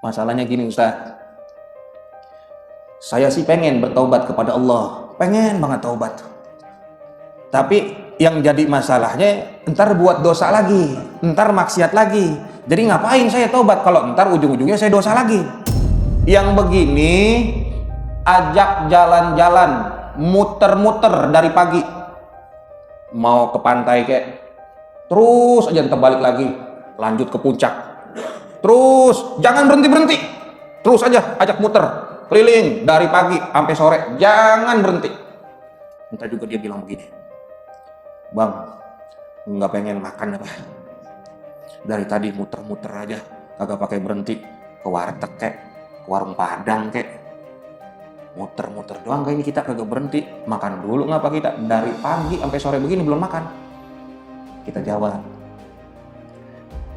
Masalahnya gini Ustaz, saya sih pengen bertaubat kepada Allah, pengen banget taubat. Tapi yang jadi masalahnya ntar buat dosa lagi, ntar maksiat lagi. Jadi ngapain saya taubat kalau ntar ujung-ujungnya saya dosa lagi. Yang begini ajak jalan-jalan, muter-muter dari pagi. Mau ke pantai kek, terus aja ntar balik lagi, lanjut ke puncak. Terus jangan berhenti-berhenti, terus aja ajak muter keliling dari pagi sampai sore, jangan berhenti. Entah juga dia bilang begini, Bang, nggak pengen makan apa, dari tadi muter-muter aja, kagak pakai berhenti, ke warteg kek, ke warung Padang kek, muter-muter doang kayaknya kita kagak berhenti. Makan dulu ngapa kita dari pagi sampai sore begini belum makan? Kita jawab,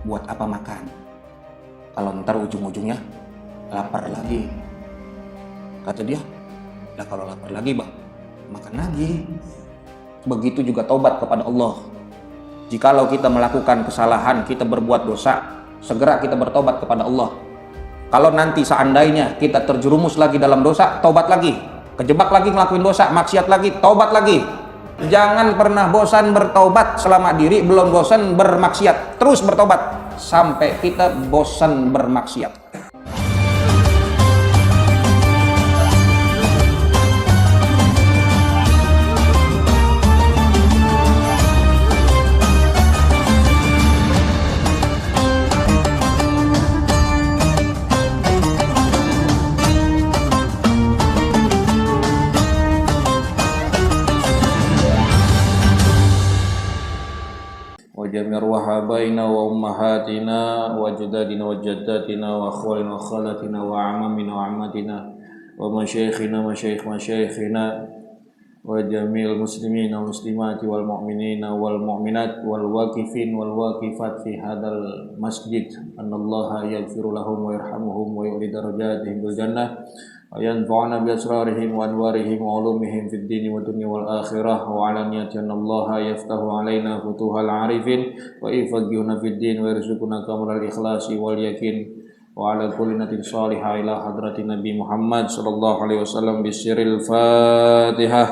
buat apa makan kalau ntar ujung-ujungnya lapar lagi. Kata dia, lah kalau lapar lagi Bang, makan lagi. Begitu juga taubat kepada Allah. Jikalau kita melakukan kesalahan, kita berbuat dosa, segera kita bertobat kepada Allah. Kalau nanti seandainya kita terjerumus lagi dalam dosa, taubat lagi. Kejebak lagi ngelakuin dosa, maksiat lagi, taubat lagi. Jangan pernah bosan bertaubat selama diri belum bosan bermaksiat. Terus bertobat sampai kita bosan bermaksiat. وجميع وهابينا وأمهاتنا وأجدادنا وجداتنا وأخوالنا وخالاتنا وأعمامنا وعماتنا ومشايخنا ومشايخ مشايخنا وجميع المسلمين والمسلمات والمؤمنين والمؤمنات والواقفين والواقفات في هذا المسجد أن الله يغفر لهم ويرحمهم ويعلي درجاتهم بالجنة وينفعنا بأسرارهم وأنوارهم وعلومهم في الدين والدنيا والآخرة وعلانية أن الله يفتح علينا فتوح العارفين ويفقهنا في الدين ويرزقنا كامل الإخلاص واليقين وعلى كل نية صالحة إلى حضرة النبي محمد صلى الله عليه وسلم بسر الفاتحة.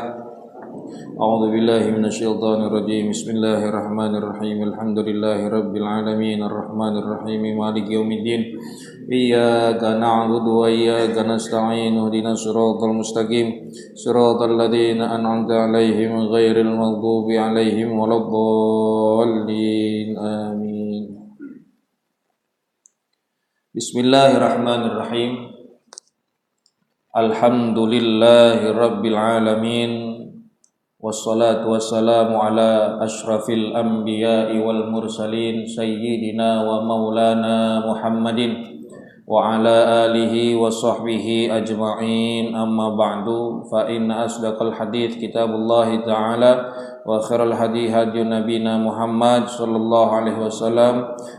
أعوذ بالله من الشيطان الرجيم. بسم الله الرحمن الرحيم. الحمد لله رب العالمين الرحمن الرحيم مالك يوم الدين إياك نعبد وإياك نستعين اهدنا الصراط المستقيم صراط الذين أنعمت عليهم غير المغضوب عليهم ولا الضالين آمين. بسم الله الرحمن الرحيم. الحمد لله رب العالمين والصلاة والسلام على أشرف الأنبياء والمرسلين سيدنا ومولانا محمد وعلى آله وصحبه أجمعين. أما بعد فإن أصدق الحديث كتاب الله تعالى وخير الهدي هدي نبينا محمد صلى الله عليه وسلم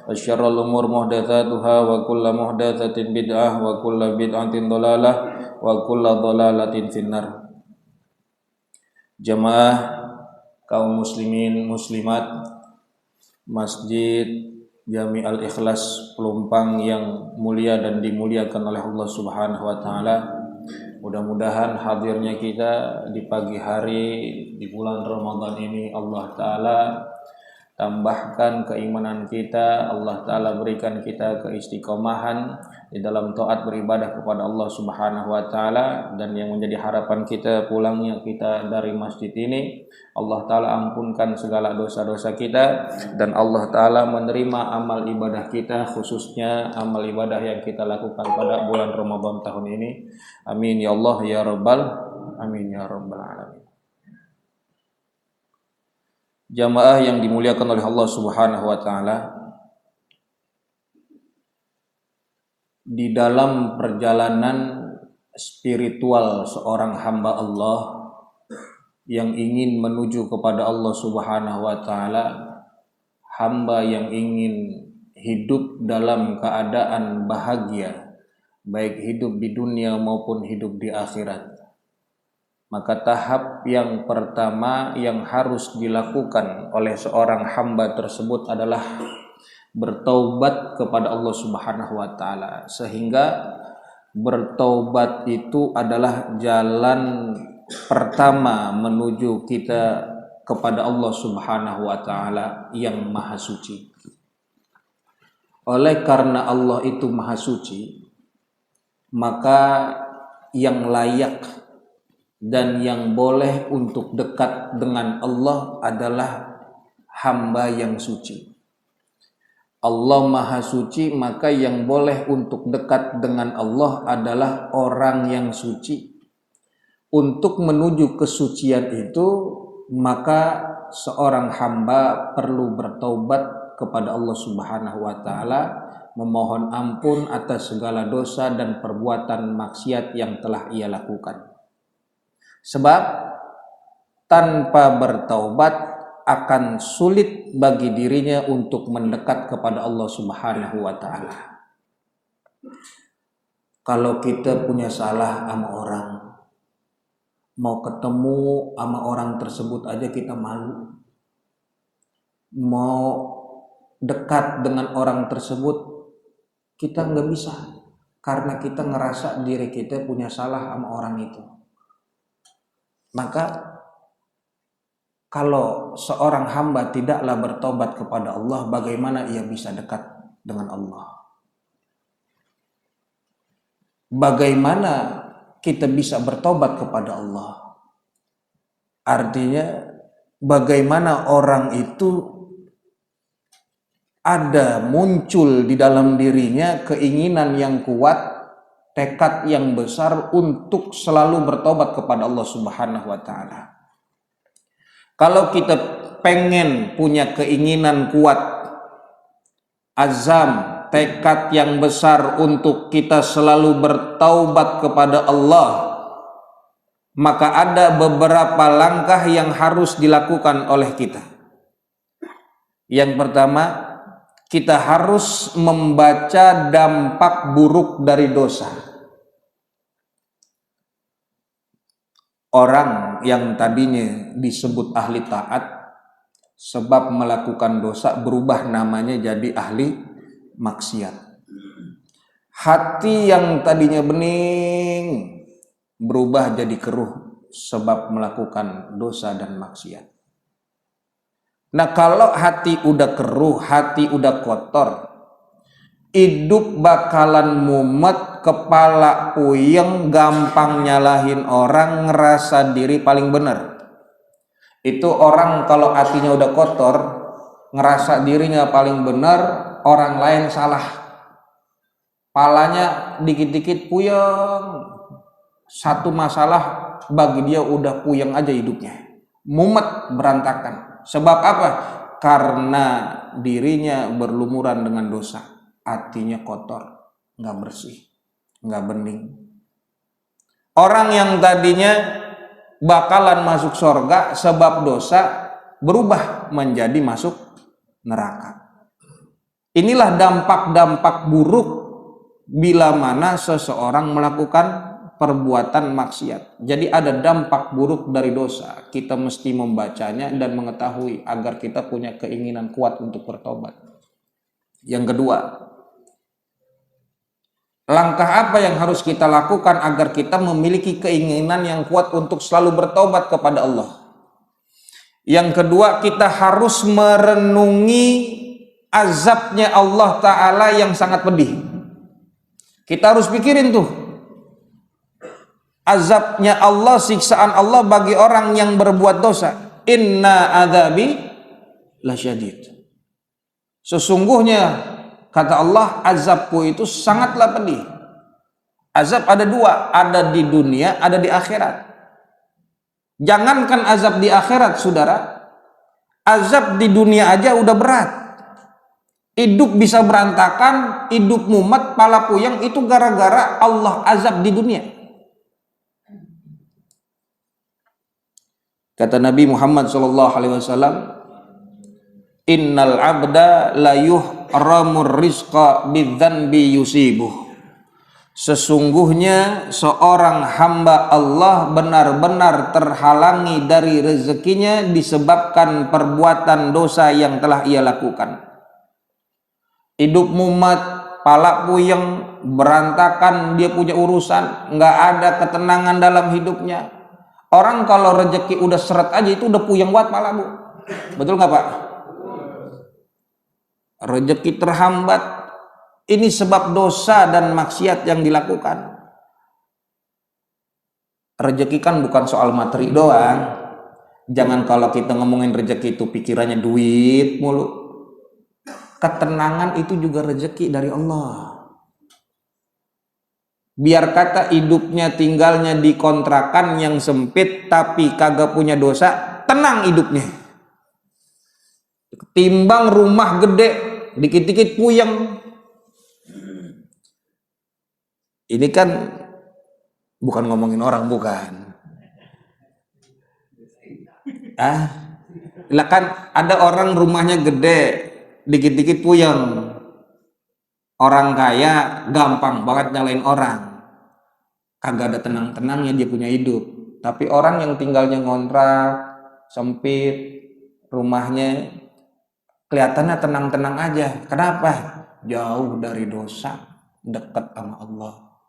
وشر الأمور محدثاتها وكل محدثة بدعة وكل بدعة ضلالة وكل ضلالة في النار. Jamaah kaum muslimin muslimat Masjid Jami Al-Ikhlas Pelumpang yang mulia dan dimuliakan oleh Allah Subhanahu wa taala. Mudah-mudahan hadirnya kita di pagi hari di bulan Ramadan ini Allah taala tambahkan keimanan kita, Allah taala berikan kita keistiqomahan di dalam taat beribadah kepada Allah Subhanahu wa taala, dan yang menjadi harapan kita pulangnya kita dari masjid ini, Allah taala ampunkan segala dosa-dosa kita dan Allah taala menerima amal ibadah kita, khususnya amal ibadah yang kita lakukan pada bulan Ramadan tahun ini. Amin ya Allah ya rabbal amin ya rabbal alamin. Jamaah yang dimuliakan oleh Allah Subhanahu wa taala, di dalam perjalanan spiritual seorang hamba Allah yang ingin menuju kepada Allah Subhanahu wa taala, hamba yang ingin hidup dalam keadaan bahagia, baik hidup di dunia maupun hidup di akhirat, maka tahap yang pertama yang harus dilakukan oleh seorang hamba tersebut adalah bertaubat kepada Allah Subhanahu wa taala, sehingga bertaubat itu adalah jalan pertama menuju kita kepada Allah Subhanahu wa taala yang maha suci. Oleh karena Allah itu maha suci, maka yang layak dan yang boleh untuk dekat dengan Allah adalah hamba yang suci. Allah maha suci, maka yang boleh untuk dekat dengan Allah adalah orang yang suci. Untuk menuju kesucian itu, maka seorang hamba perlu bertaubat kepada Allah Subhanahu wa taala, memohon ampun atas segala dosa dan perbuatan maksiat yang telah ia lakukan. Sebab tanpa bertaubat akan sulit bagi dirinya untuk mendekat kepada Allah Subhanahu wa taala. Kalau kita punya salah sama orang, mau ketemu sama orang tersebut aja kita malu. Mau dekat dengan orang tersebut kita nggak bisa, karena kita ngerasa diri kita punya salah sama orang itu. Maka kalau seorang hamba tidaklah bertobat kepada Allah, bagaimana ia bisa dekat dengan Allah? Bagaimana kita bisa bertobat kepada Allah? Artinya bagaimana orang itu ada muncul di dalam dirinya keinginan yang kuat, tekad yang besar untuk selalu bertobat kepada Allah Subhanahu wa taala. Kalau kita pengen punya keinginan kuat, azam, tekad yang besar untuk kita selalu bertaubat kepada Allah, maka ada beberapa langkah yang harus dilakukan oleh kita. Yang pertama, kita harus membaca dampak buruk dari dosa. Orang yang tadinya disebut ahli taat, sebab melakukan dosa berubah namanya jadi ahli maksiat. Hati yang tadinya bening berubah jadi keruh sebab melakukan dosa dan maksiat. Nah, kalau hati udah keruh, hati udah kotor, hidup bakalan mumet, kepala puyeng, gampang nyalahin orang, ngerasa diri paling benar. Itu orang kalau hatinya udah kotor, ngerasa dirinya paling benar, orang lain salah. Palanya dikit-dikit puyeng, satu masalah bagi dia udah puyeng aja hidupnya, mumet, berantakan. Sebab apa? Karena dirinya berlumuran dengan dosa, hatinya kotor, nggak bersih, nggak bening. Orang yang tadinya bakalan masuk surga sebab dosa berubah menjadi masuk neraka. Inilah dampak-dampak buruk bila mana seseorang melakukan perbuatan maksiat. Jadi ada dampak buruk dari dosa. Kita mesti membacanya dan mengetahui agar kita punya keinginan kuat untuk bertobat. Yang kedua, langkah apa yang harus kita lakukan agar kita memiliki keinginan yang kuat untuk selalu bertobat kepada Allah? Yang kedua, kita harus merenungi azabnya Allah Ta'ala yang sangat pedih. Kita harus pikirin tuh, azabnya Allah, siksaan Allah bagi orang yang berbuat dosa. Inna adzabi lasyadid. Sesungguhnya, kata Allah, azabku itu sangatlah pedih. Azab ada dua, ada di dunia, ada di akhirat. Jangankan azab di akhirat, saudara, azab di dunia aja udah berat. Hidup bisa berantakan, hidup mumet, pala puyeng, itu gara-gara Allah azab di dunia. Kata Nabi Muhammad SAW, innal abda la yuhramur rizqa bidzanbi yusibuh. Sesungguhnya seorang hamba Allah benar-benar terhalangi dari rezekinya disebabkan perbuatan dosa yang telah ia lakukan. hidup mumet, pala puyeng, berantakan, dia punya urusan, nggak ada ketenangan dalam hidupnya. Orang kalau rezeki udah seret aja itu udah puyeng buat pala, Bu. Betul nggak, Pak? Rezeki terhambat, ini sebab dosa dan maksiat yang dilakukan. Rezeki kan bukan soal materi doang. Jangan kalau kita ngomongin rezeki itu pikirannya duit mulu. Ketenangan itu juga rezeki dari Allah. Biar kata hidupnya tinggalnya di kontrakan yang sempit tapi kagak punya dosa, tenang hidupnya. Timbang rumah gede, dikit-dikit puyeng. Ini kan bukan ngomongin orang, bukan. Lah kan ada orang rumahnya gede, dikit-dikit puyeng. Orang kaya gampang banget nyalain orang. Kagak ada tenang-tenangnya dia punya hidup. Tapi orang yang tinggalnya ngontrak, sempit, rumahnya kelihatannya tenang-tenang aja. Kenapa? Jauh dari dosa, dekat sama Allah.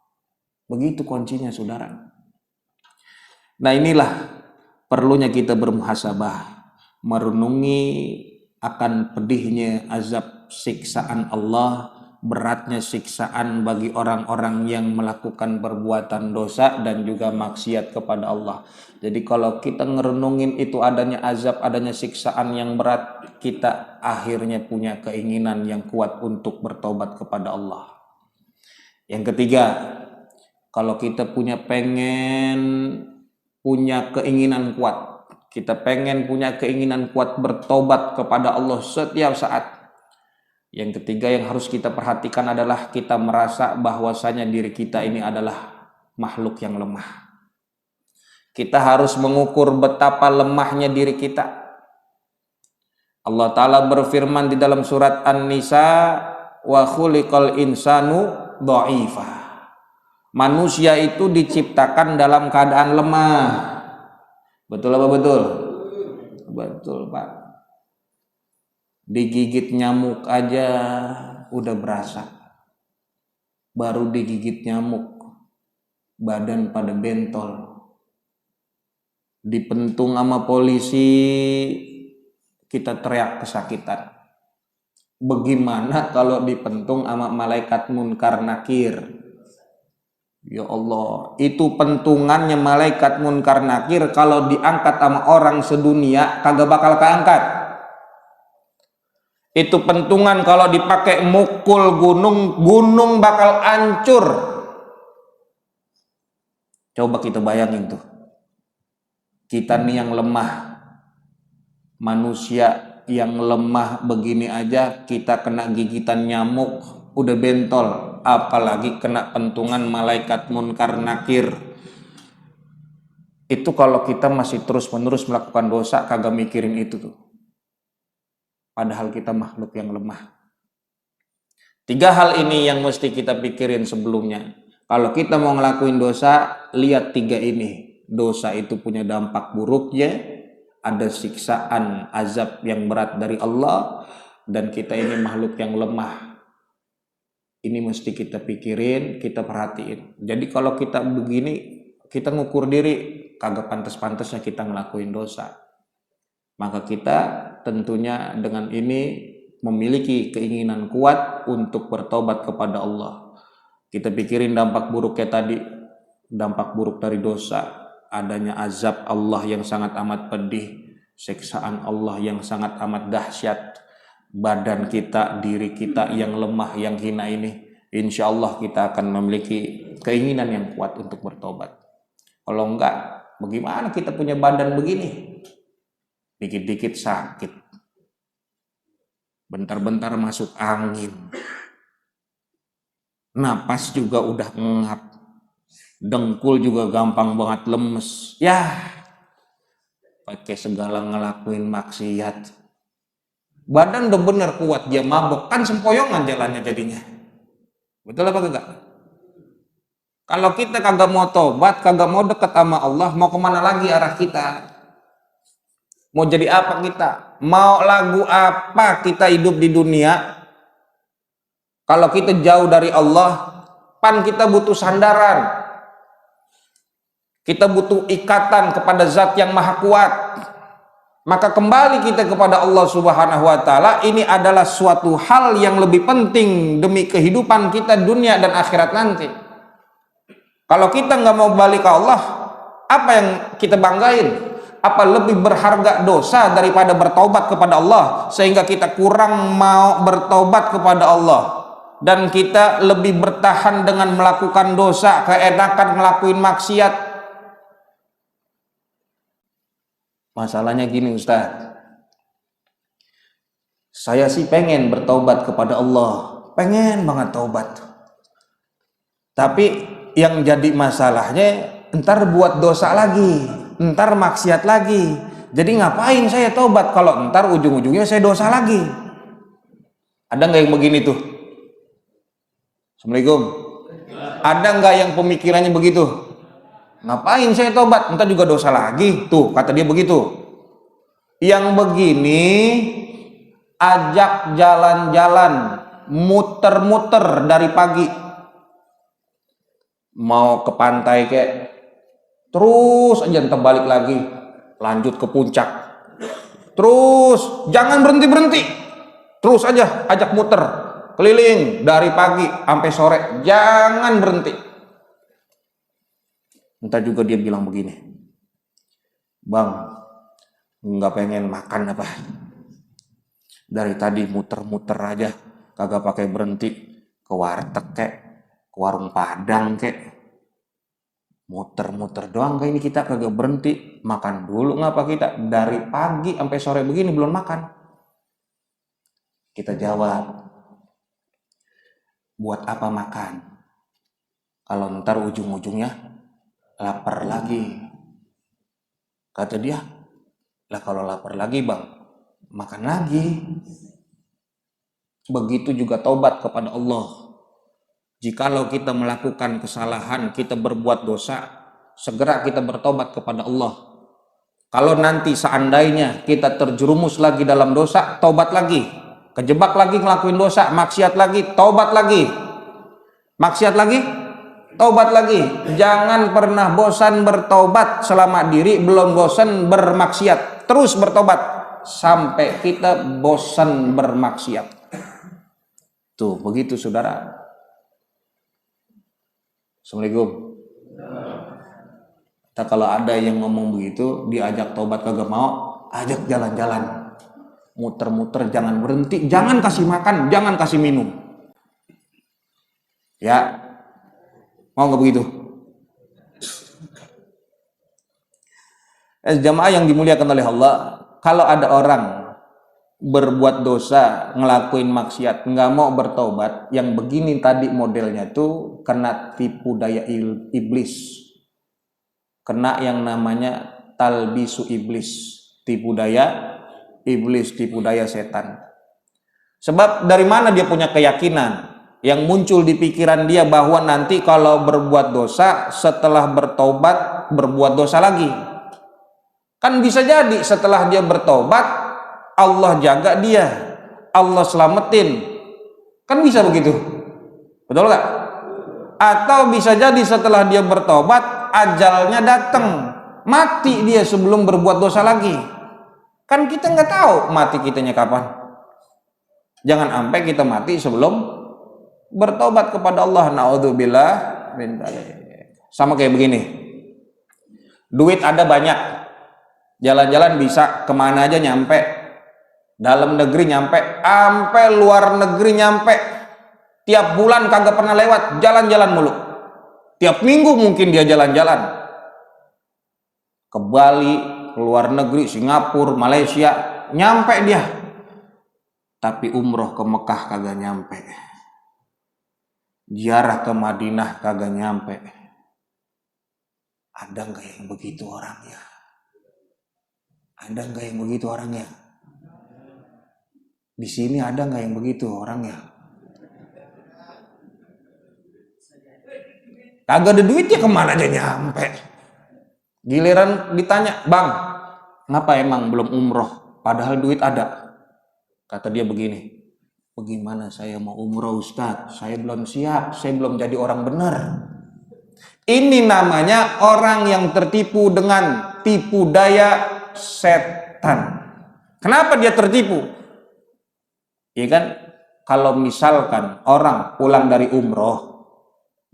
Begitu kuncinya, saudara. Nah, inilah perlunya kita bermuhasabah, merenungi akan pedihnya azab siksaan Allah, beratnya siksaan bagi orang-orang yang melakukan perbuatan dosa dan juga maksiat kepada Allah. Jadi kalau kita ngerenungin itu adanya azab, adanya siksaan yang berat, kita akhirnya punya keinginan yang kuat untuk bertobat kepada Allah. Yang ketiga, kalau kita punya keinginan kuat, kita pengen punya keinginan kuat bertobat kepada Allah setiap saat. Yang ketiga yang harus kita perhatikan adalah kita merasa bahwasanya diri kita ini adalah makhluk yang lemah. Kita harus mengukur betapa lemahnya diri kita. Allah Ta'ala berfirman di dalam surat An-Nisa, wa khuliqal insanu dha'ifa. Manusia itu diciptakan dalam keadaan lemah. Betul apa betul? Betul, Pak. Digigit nyamuk aja udah berasa. Baru digigit nyamuk, badan pada bentol. Dipentung sama polisi, kita teriak kesakitan. Bagaimana kalau dipentung sama malaikat munkar nakir? Ya Allah, itu pentungannya malaikat munkar nakir kalau diangkat sama orang sedunia kagak bakal keangkat. Itu pentungan kalau dipakai mukul gunung bakal hancur. Coba kita bayangin tuh. Kita nih yang lemah, manusia yang lemah begini aja kita kena gigitan nyamuk udah bentol, apalagi kena pentungan malaikat munkar nakir. Itu kalau kita masih terus-menerus melakukan dosa kagak mikirin itu tuh. Padahal kita makhluk yang lemah. 3 hal ini yang mesti kita pikirin sebelumnya. Kalau kita mau ngelakuin dosa, lihat 3 ini. Dosa itu punya dampak buruknya, ada siksaan azab yang berat dari Allah, dan kita ini makhluk yang lemah. Ini mesti kita pikirin, kita perhatiin. Jadi kalau kita begini, kita ngukur diri, kagak pantas-pantasnya kita ngelakuin dosa. Maka kita tentunya dengan ini memiliki keinginan kuat untuk bertobat kepada Allah. Kita pikirin dampak buruknya tadi, dampak buruk dari dosa, adanya azab Allah yang sangat amat pedih, siksaan Allah yang sangat amat dahsyat, badan kita, diri kita yang lemah, yang hina ini, insya Allah kita akan memiliki keinginan yang kuat untuk bertobat. Kalau enggak, bagaimana kita punya badan begini? Dikit-dikit sakit, bentar-bentar masuk angin, napas juga udah ngap, dengkul juga gampang banget lemes. Ya, pakai segala ngelakuin maksiat. Badan udah bener kuat, dia mabok, kan sempoyongan jalannya jadinya. Betul apa enggak? Kalau kita kagak mau tobat, kagak mau deket sama Allah, mau kemana lagi arah kita? Mau jadi apa kita? Mau lagu apa kita hidup di dunia? Kalau kita jauh dari Allah, kita butuh sandaran. Kita butuh ikatan kepada zat yang maha kuat. Maka kembali kita kepada Allah Subhanahu wa Ta'ala, ini adalah suatu hal yang lebih penting demi kehidupan kita dunia dan akhirat nanti. Kalau kita nggak mau balik ke Allah, apa yang kita banggain? Apa lebih berharga dosa daripada bertobat kepada Allah, sehingga kita kurang mau bertobat kepada Allah, dan kita lebih bertahan dengan melakukan dosa, keenakan ngelakuin maksiat. Masalahnya gini Ustaz, saya sih pengen bertobat kepada Allah, pengen banget taubat, tapi yang jadi masalahnya ntar buat dosa lagi, ntar maksiat lagi. Jadi ngapain saya taubat kalau ntar ujung-ujungnya saya dosa lagi? Ada nggak yang begini tuh? Assalamualaikum. Ada nggak yang pemikirannya begitu? Ngapain saya tobat, entar juga dosa lagi. Tuh kata dia begitu. Yang begini ajak jalan-jalan, muter-muter dari pagi, mau ke pantai kek, terus aja entar balik lagi, lanjut ke puncak, terus jangan berhenti-berhenti, terus aja ajak muter keliling dari pagi sampai sore, jangan berhenti. Entah juga dia bilang begini, Bang, nggak pengen makan apa? Dari tadi muter-muter aja, kagak pakai berhenti, ke warteg kek, ke warung Padang kek, muter-muter doang kayak ini, kita kagak berhenti. Makan dulu ngapa kita? Dari pagi sampai sore begini belum makan. Kita jawab, buat apa makan? Kalau ntar ujung-ujungnya lapar lagi. Kata dia, lah kalau lapar lagi Bang, makan lagi. Begitu juga taubat kepada Allah. Jikalau kita melakukan kesalahan, kita berbuat dosa, segera kita bertobat kepada Allah. Kalau nanti seandainya kita terjerumus lagi dalam dosa, taubat lagi. Kejebak lagi ngelakuin dosa, maksiat lagi, taubat lagi. Maksiat lagi, taubat lagi. Jangan pernah bosan bertobat selama diri belum bosan bermaksiat. Terus bertobat sampai kita bosan bermaksiat. Tuh, begitu saudara. Assalamualaikum. Kita kalau ada yang ngomong begitu, diajak taubat kagak mau, ajak jalan-jalan. Muter-muter, jangan berhenti, jangan kasih makan, jangan kasih minum. Ya. Mau nggak begitu? Jamaah yang dimuliakan oleh Allah, kalau ada orang berbuat dosa, ngelakuin maksiat, nggak mau bertobat, yang begini tadi modelnya tuh kena tipu daya iblis, kena yang namanya talbisu iblis, tipu daya iblis, tipu daya setan. Sebab dari mana dia punya keyakinan? Yang muncul di pikiran dia bahwa nanti kalau berbuat dosa, setelah bertobat berbuat dosa lagi. Kan bisa jadi setelah dia bertobat, Allah jaga dia, Allah selamatin. Kan bisa begitu, betul gak? Atau bisa jadi setelah dia bertobat, ajalnya datang, mati dia sebelum berbuat dosa lagi. Kan kita nggak tahu mati kitanya kapan. Jangan sampai kita mati sebelum bertobat kepada Allah. Naudzubillah min dzalik. Sama kayak begini, duit ada banyak, jalan-jalan bisa kemana aja nyampe, dalam negeri nyampe, sampai luar negeri nyampe, tiap bulan kagak pernah lewat, jalan-jalan mulu, tiap minggu mungkin dia jalan-jalan ke Bali, ke luar negeri, Singapura, Malaysia, nyampe dia, tapi umroh ke Mekah kagak nyampe, ziarah ke Madinah kagak nyampe. Ada nggak yang begitu orangnya? Ada nggak yang begitu orangnya? Di sini ada nggak yang begitu orangnya? Kagak ada duitnya kemana aja nyampe. Giliran ditanya, Bang, ngapa emang belum umroh? Padahal duit ada. Kata dia begini, Bagaimana saya mau umroh Ustadz? Saya belum siap, saya belum jadi orang benar. Ini namanya orang yang tertipu dengan tipu daya setan. Kenapa dia tertipu? Ya kan, kalau misalkan orang pulang dari umroh,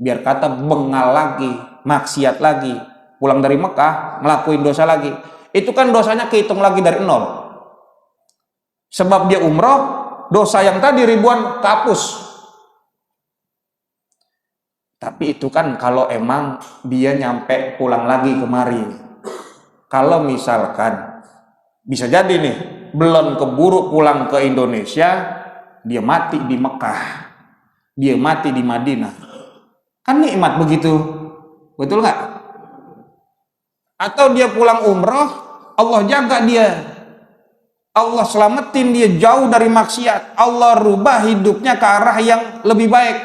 biar kata bengal lagi, maksiat lagi, pulang dari Mekah, ngelakuin dosa lagi, itu kan dosanya kehitung lagi dari nol. Sebab dia umroh, dosa yang tadi ribuan kehapus. Tapi itu kan kalau emang dia nyampe pulang lagi kemari. Kalau misalkan bisa jadi nih, belum keburu pulang ke Indonesia, dia mati di Mekah, dia mati di Madinah, kan nikmat begitu, betul nggak? Atau dia pulang umroh, Allah jaga dia, Allah selamatin dia jauh dari maksiat, Allah rubah hidupnya ke arah yang lebih baik,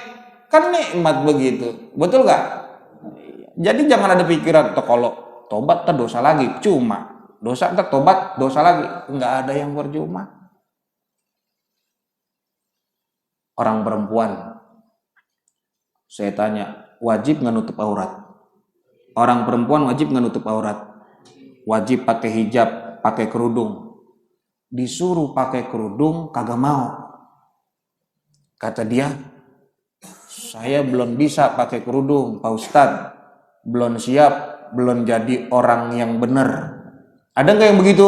kan nikmat begitu, betul nggak? Jadi jangan ada pikiran kalau tobat terdosa lagi, cuma dosa ntar tobat dosa lagi, nggak ada yang percuma. Orang perempuan, saya tanya, wajib nggak nutup aurat? Orang perempuan wajib nggak nutup aurat? Wajib pakai hijab, pakai kerudung. Disuruh pakai kerudung kagak mau. Kata dia, saya belum bisa pakai kerudung, Pak Ustadz, belum siap, belum jadi orang yang benar. Ada nggak yang begitu?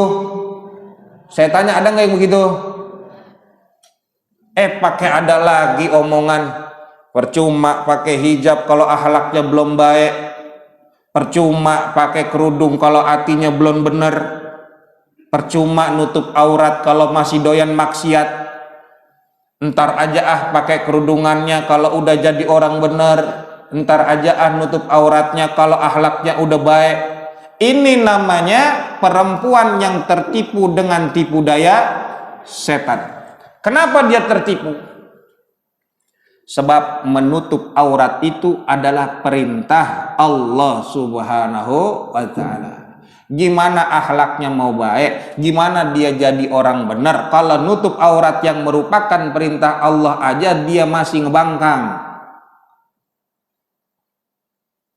Saya tanya, ada nggak yang begitu? Pakai ada lagi omongan, percuma pakai hijab kalau akhlaknya belum baik, percuma pakai kerudung kalau hatinya belum benar, percuma nutup aurat kalau masih doyan maksiat. Entar aja pakai kerudungannya kalau udah jadi orang benar, entar aja nutup auratnya kalau akhlaknya udah baik. Ini namanya perempuan yang tertipu dengan tipu daya setan. Kenapa dia tertipu? Sebab menutup aurat itu adalah perintah Allah Subhanahu wa ta'ala. Gimana akhlaknya mau baik, gimana dia jadi orang benar kalau nutup aurat yang merupakan perintah Allah aja dia masih ngebangkang.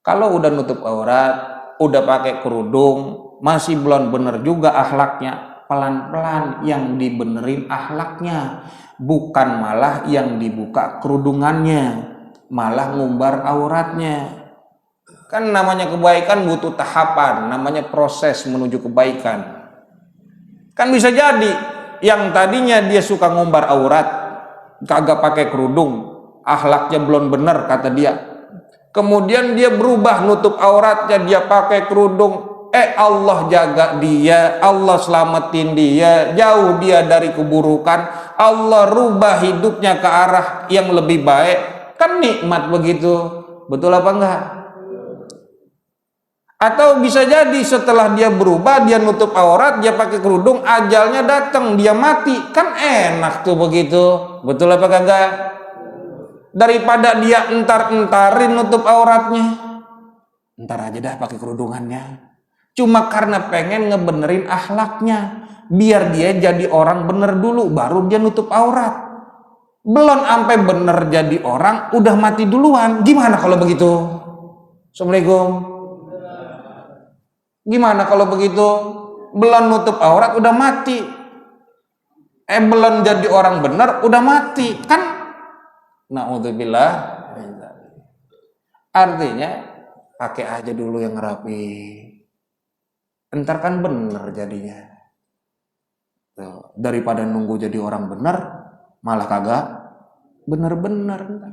Kalau udah nutup aurat, udah pakai kerudung, masih belum bener juga akhlaknya, pelan-pelan yang dibenerin akhlaknya, bukan malah yang dibuka kerudungannya, malah ngumbar auratnya. Kan namanya kebaikan butuh tahapan, namanya proses menuju kebaikan. Kan bisa jadi yang tadinya dia suka ngumbar aurat, kagak pakai kerudung, akhlaknya belum bener kata dia, kemudian dia berubah nutup auratnya, dia pakai kerudung, Allah jaga dia, Allah selamatin dia, jauh dia dari keburukan, Allah rubah hidupnya ke arah yang lebih baik, kan nikmat begitu, betul apa enggak? Atau bisa jadi setelah dia berubah, dia nutup aurat, dia pakai kerudung, ajalnya datang, dia mati, kan enak tuh begitu, betul apa kagak? Daripada dia entar-entarin nutup auratnya, entar aja dah pakai kerudungannya. Cuma karena pengen ngebenerin akhlaknya, biar dia jadi orang bener dulu, baru dia nutup aurat. Belum sampai bener jadi orang, udah mati duluan. Gimana kalau begitu? Assalamualaikum. Gimana kalau begitu? Belum nutup aurat, udah mati. Belum jadi orang bener, udah mati. Kan? Na'udzubillah. Artinya, pakai aja dulu yang rapi. Entar kan bener jadinya. Daripada nunggu jadi orang bener, malah kagak bener-bener.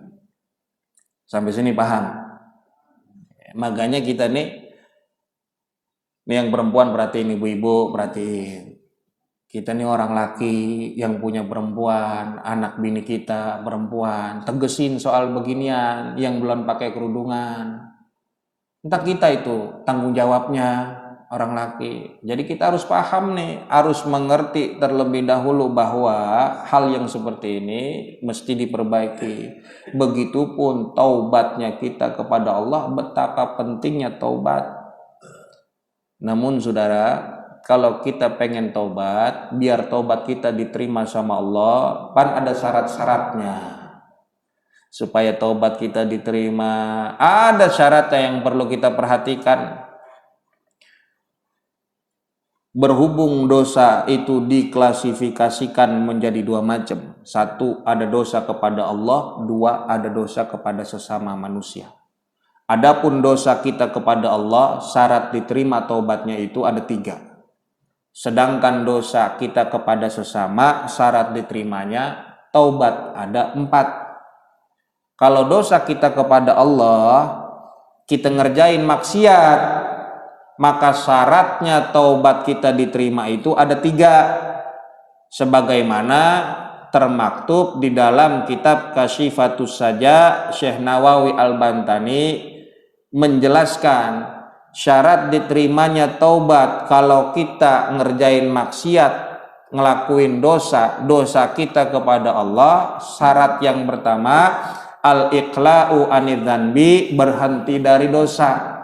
Sampai sini paham? Makanya kita nih yang perempuan perhatiin, ibu-ibu perhatiin. Kita nih orang laki yang punya perempuan, anak bini kita perempuan, tegesin soal beginian yang belum pakai kerudungan. Entah kita itu tanggung jawabnya orang laki. Jadi kita harus paham nih, harus mengerti terlebih dahulu bahwa hal yang seperti ini mesti diperbaiki. Begitupun taubatnya kita kepada Allah, betapa pentingnya taubat. Namun saudara, kalau kita pengen tobat, biar tobat kita diterima sama Allah, kan ada syarat-syaratnya. Supaya tobat kita diterima, ada syaratnya yang perlu kita perhatikan. Berhubung dosa itu diklasifikasikan menjadi dua macam. Satu, ada dosa kepada Allah. Dua, ada dosa kepada sesama manusia. Adapun dosa kita kepada Allah, syarat diterima taubatnya itu ada 3. Sedangkan dosa kita kepada sesama, syarat diterimanya taubat ada 4. Kalau dosa kita kepada Allah, kita ngerjain maksiat, maka syaratnya taubat kita diterima itu ada 3. Sebagaimana termaktub di dalam kitab Kasyifatus Saja, Syekh Nawawi Al-Bantani menjelaskan syarat diterimanya taubat kalau kita ngerjain maksiat, ngelakuin dosa kita kepada Allah. Syarat yang pertama, al-iqla'u anidz-dzanbi, berhenti dari dosa.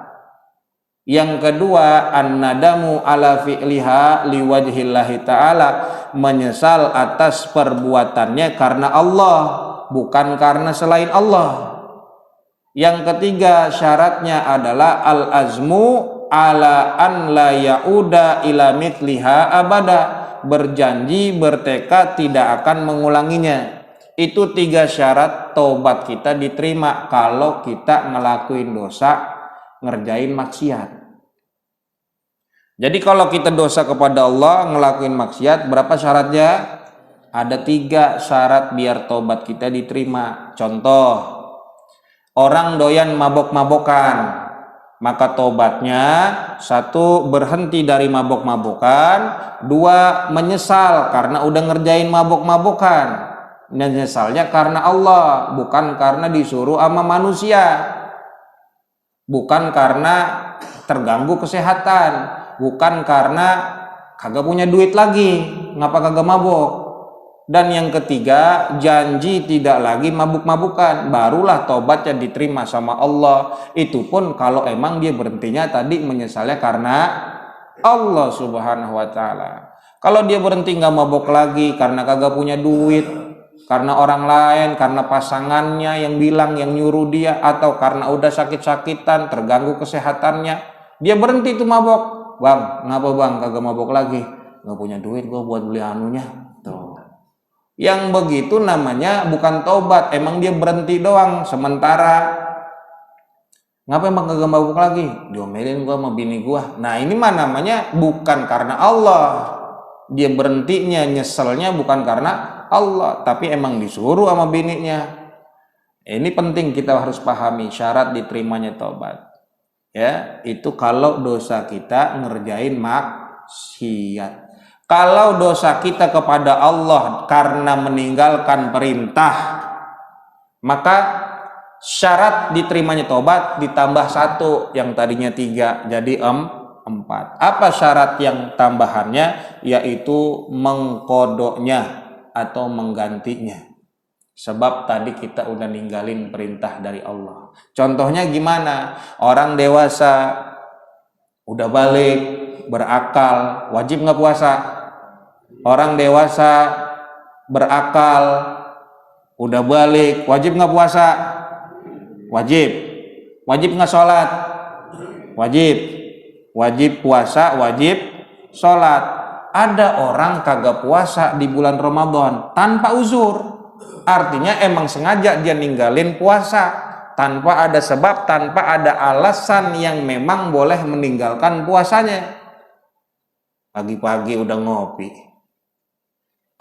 Yang kedua, an-nadamu ala fi'liha liwajhillahi ta'ala, menyesal atas perbuatannya karena Allah, bukan karena selain Allah. Yang ketiga, syaratnya adalah al-azmu ala an la ya'uda ila mithliha abada, berjanji, bertekad tidak akan mengulanginya. Itu 3 syarat taubat kita diterima kalau kita ngelakuin dosa, ngerjain maksiat. Jadi kalau kita dosa kepada Allah, ngelakuin maksiat, berapa syaratnya? Ada 3 syarat biar taubat kita diterima. Contoh, orang doyan mabok-mabokan, maka taubatnya 1, berhenti dari mabok-mabokan. 2, menyesal karena udah ngerjain mabok-mabokan. Menyesalnya karena Allah, bukan karena disuruh sama manusia, bukan karena terganggu kesehatan, bukan karena kagak punya duit lagi, ngapa kagak mabok. Dan yang ketiga, janji tidak lagi mabuk-mabukan, barulah tobatnya diterima sama Allah. Itu pun kalau emang dia berhentinya tadi menyesalnya karena Allah Subhanahu wa ta'ala. Kalau dia berhenti nggak mabok lagi karena kagak punya duit, karena orang lain, karena pasangannya yang bilang, yang nyuruh dia, atau karena udah sakit-sakitan, terganggu kesehatannya, dia berhenti tuh mabok. Bang, ngapa bang kagak mabok lagi? Nggak punya duit gua buat beli anunya. Tuh. Yang begitu namanya bukan tobat, emang dia berhenti doang sementara. Ngapa emang kagak mabuk lagi? Diomelin gua sama bini gua. Nah, ini mah namanya bukan karena Allah. Dia berhentinya, nyeselnya bukan karena Allah, tapi emang disuruh sama bininya. Ini penting kita harus pahami syarat diterimanya tobat. Ya, itu kalau dosa kita ngerjain maksiat. Kalau dosa kita kepada Allah karena meninggalkan perintah, maka syarat diterimanya tobat ditambah 1, yang tadinya 3 jadi 4. Apa syarat yang tambahannya? Yaitu mengkodoknya atau menggantinya. Sebab tadi kita udah ninggalin perintah dari Allah. Contohnya gimana? Orang dewasa udah balik, berakal, wajib nggak puasa? Orang dewasa berakal, udah balik, wajib nggak puasa? Wajib. Wajib nggak sholat? Wajib. Wajib puasa, wajib sholat. Ada orang kagak puasa di bulan Ramadan tanpa uzur. Artinya emang sengaja dia ninggalin puasa, tanpa ada sebab, tanpa ada alasan yang memang boleh meninggalkan puasanya. Pagi-pagi udah ngopi,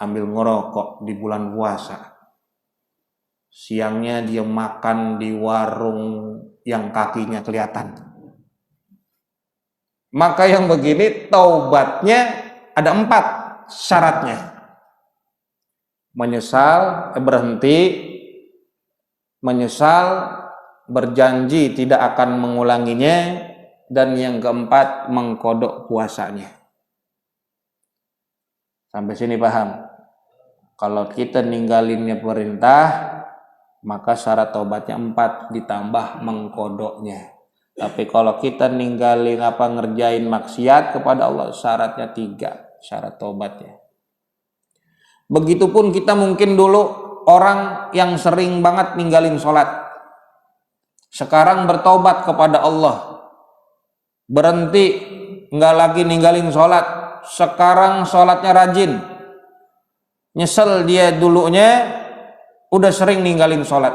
ambil ngerokok di bulan puasa. Siangnya dia makan di warung yang kakinya kelihatan. Maka yang begini taubatnya ada 4 syaratnya. Menyesal, berhenti, menyesal, berjanji tidak akan mengulanginya, dan yang keempat mengkodok puasanya. Sampai sini paham? Kalau kita ninggalinnya perintah, maka syarat taubatnya 4 ditambah mengkodoknya. Tapi kalau kita ninggalin ngerjain maksiat kepada Allah, syaratnya 3, syarat tobatnya. Begitupun kita mungkin dulu orang yang sering banget ninggalin sholat, sekarang bertobat kepada Allah, berhenti, nggak lagi ninggalin sholat, sekarang sholatnya rajin. Nyesel dia dulunya udah sering ninggalin sholat,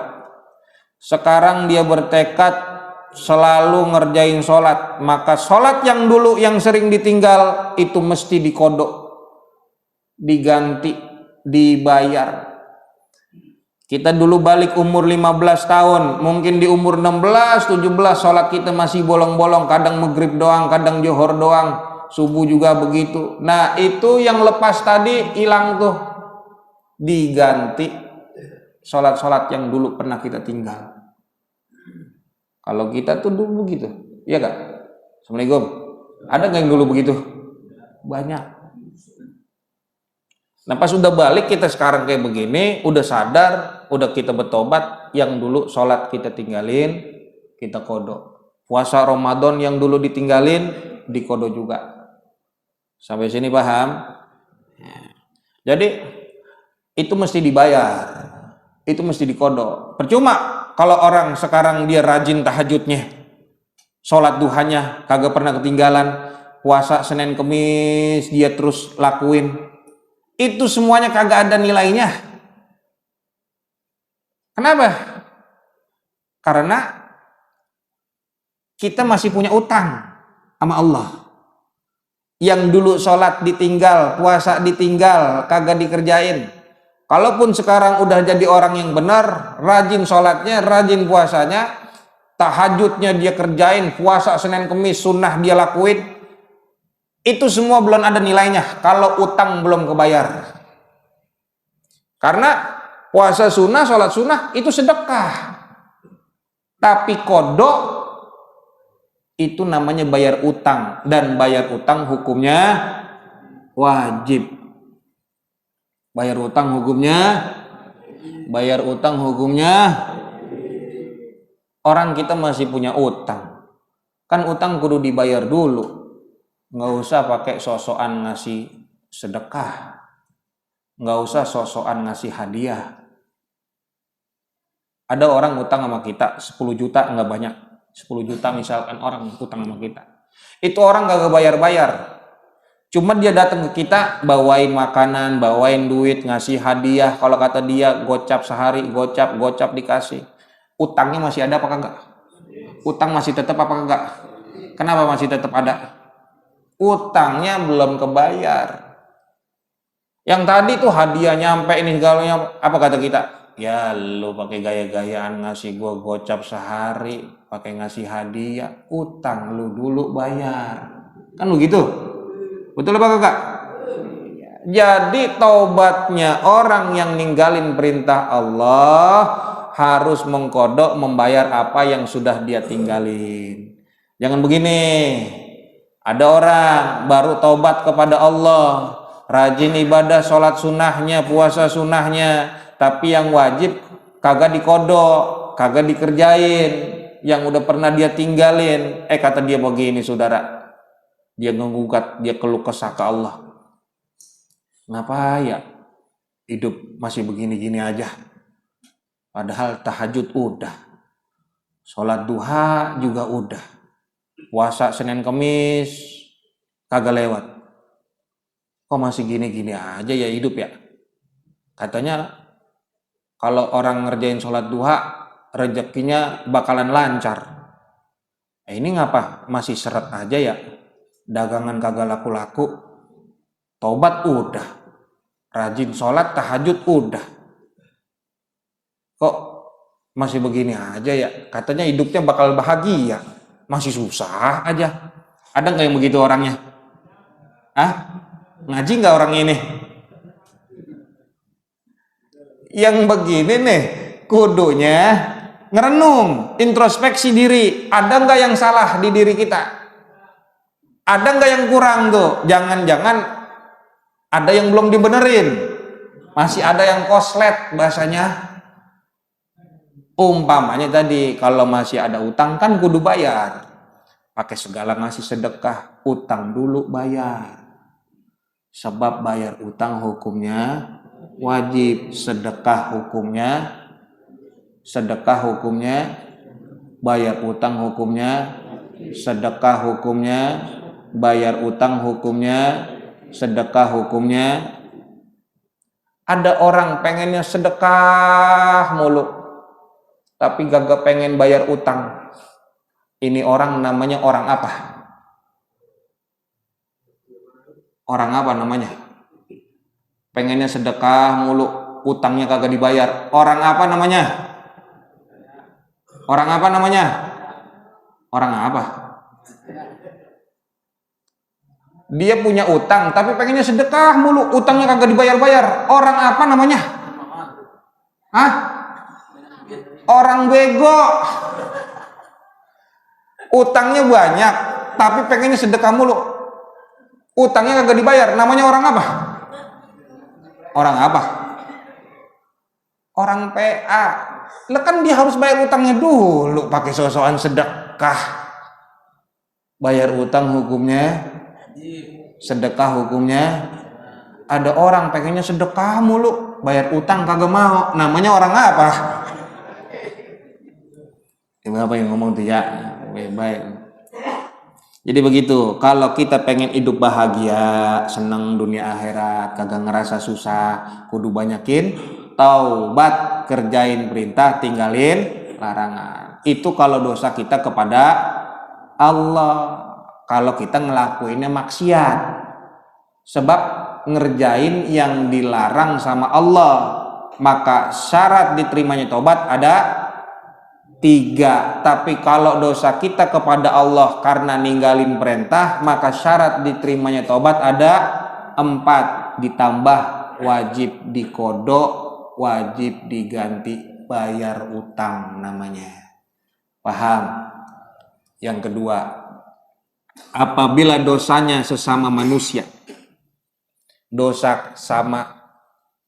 sekarang dia bertekad selalu ngerjain sholat, maka sholat yang dulu yang sering ditinggal itu mesti dikodok, diganti, dibayar. Kita dulu balik umur 15 tahun, mungkin di umur 16, 17 sholat kita masih bolong-bolong, kadang maghrib doang, kadang johor doang, subuh juga begitu. Nah itu yang lepas tadi hilang tuh, diganti sholat-sholat yang dulu pernah kita tinggal. Kalau kita tuh dulu begitu, iya gak? Assalamualaikum. Ada gak yang dulu begitu? Banyak. Nah pas udah balik kita sekarang kayak begini, udah sadar, udah kita bertobat, yang dulu sholat kita tinggalin, kita kodok. Puasa Ramadan yang dulu ditinggalin, dikodok juga. Sampai sini paham? Jadi itu mesti dibayar, itu mesti dikodok. Percuma kalau orang sekarang dia rajin tahajudnya, sholat duhanya kagak pernah ketinggalan, puasa Senin Kemis dia terus lakuin, itu semuanya kagak ada nilainya. Kenapa? Karena kita masih punya utang sama Allah. Yang dulu sholat ditinggal, puasa ditinggal, kagak dikerjain. Kalaupun sekarang udah jadi orang yang benar, rajin sholatnya, rajin puasanya, tahajudnya dia kerjain, puasa Senin Kemis sunnah dia lakuin, itu semua belum ada nilainya kalau utang belum kebayar. Karena puasa sunnah, sholat sunnah itu sedekah, tapi kodok itu namanya bayar utang, dan bayar utang hukumnya wajib. Bayar utang hukumnya, orang kita masih punya utang, kan utang kudu dibayar dulu. Nggak usah pakai sosokan ngasih sedekah, nggak usah sosokan ngasih hadiah. Ada orang utang sama kita 10 juta, nggak banyak, 10 juta misalkan orang utang sama kita, itu orang gak bayar-bayar, cuma dia datang ke kita bawain makanan, bawain duit, ngasih hadiah. Kalau kata dia gocap sehari, gocap dikasih. Utangnya masih ada apa kagak? Utang masih tetap apa kagak? Kenapa masih tetap ada? Utangnya belum kebayar. Yang tadi tuh hadiah nyampe ini segalanya, apa kata kita? Ya lu pakai gaya-gayaan ngasih gua gocap sehari, pakai ngasih hadiah, utang lu dulu bayar. Kan begitu? Betul apa kagak? Jadi taubatnya orang yang ninggalin perintah Allah harus mengkodok, membayar apa yang sudah dia tinggalin. Jangan begini, ada orang baru taubat kepada Allah, rajin ibadah, sholat sunnahnya, puasa sunnahnya, tapi yang wajib kagak dikodok, kagak dikerjain, yang udah pernah dia tinggalin. Kata dia begini saudara, dia ngegugat, dia keluh kesah ke Allah. Ngapa ya hidup masih begini-gini aja? Padahal tahajud udah, sholat duha juga udah, puasa Senin Kemis kagak lewat. Kok masih gini-gini aja ya hidup ya? Katanya kalau orang ngerjain sholat duha rezekinya bakalan lancar. Ini ngapa masih seret aja ya? Dagangan kagak laku-laku, tobat udah, rajin sholat tahajud udah, kok masih begini aja ya? Katanya hidupnya bakal bahagia, masih susah aja. Ada nggak yang begitu orangnya? Ngaji nggak orang ini? Yang begini nih kudunya ngerenung, introspeksi diri. Ada nggak yang salah di diri kita? Ada nggak yang kurang tuh? Jangan-jangan ada yang belum dibenerin, masih ada yang koslet bahasanya. Umpamanya tadi kalau masih ada utang kan kudu bayar. pakai segala ngasih sedekah, utang dulu bayar. Sebab bayar utang hukumnya wajib, sedekah hukumnya bayar utang hukumnya sedekah hukumnya, bayar utang hukumnya sedekah hukumnya. Ada orang pengennya sedekah mulu tapi gak pengen bayar utang. Ini orang namanya orang apa? Orang apa namanya? Pengennya sedekah mulu, utangnya kagak dibayar. Orang apa namanya? Orang apa namanya? Orang apa? Dia punya utang tapi pengennya sedekah mulu, utangnya kagak dibayar-bayar. Orang apa namanya? Hah? Orang bego. Utangnya banyak tapi pengennya sedekah mulu, utangnya kagak dibayar. Namanya orang apa? Orang apa? Orang PA. Lah kan dia harus bayar utangnya dulu, pakai sosokan sedekah. Bayar utang hukumnya, sedekah hukumnya. Ada orang pengennya sedekah mulu, bayar utang kagak mau. Namanya orang apa? Apa yang ngomong tuh ya? Baik. Jadi begitu, kalau kita pengen hidup bahagia, senang dunia akhirat, kagak ngerasa susah, kudu banyakin taubat, kerjain perintah, tinggalin larangan. Itu kalau dosa kita kepada Allah. Kalau kita ngelakuinnya maksiat, sebab ngerjain yang dilarang sama Allah, maka syarat diterimanya taubat ada 3. Tapi kalau dosa kita kepada Allah karena ninggalin perintah, maka syarat diterimanya taubat ada 4. Ditambah wajib dikodok, wajib diganti, bayar utang namanya. Paham? Yang kedua, apabila dosanya sesama manusia, dosa sama